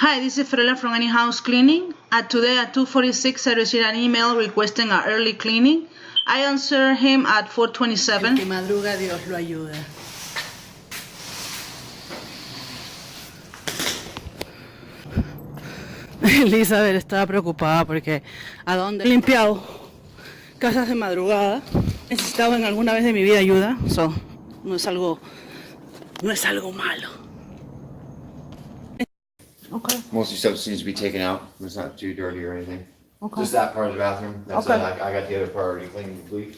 Hi, this is Frela from Any House Cleaning. Today at 2:46, I received an email requesting an early cleaning. I answered him at 4:27. El que madruga, Dios lo ayuda. Elizabeth estaba preocupada porque ¿a dónde he limpiado casas de madrugada? He necesitado en alguna vez de mi vida ayuda, no es algo malo. Okay. Most of your stuff needs to be taken out. It's not too dirty or anything. Okay. Just that part of the bathroom. That's Okay. it. I got the other part already cleaned and complete.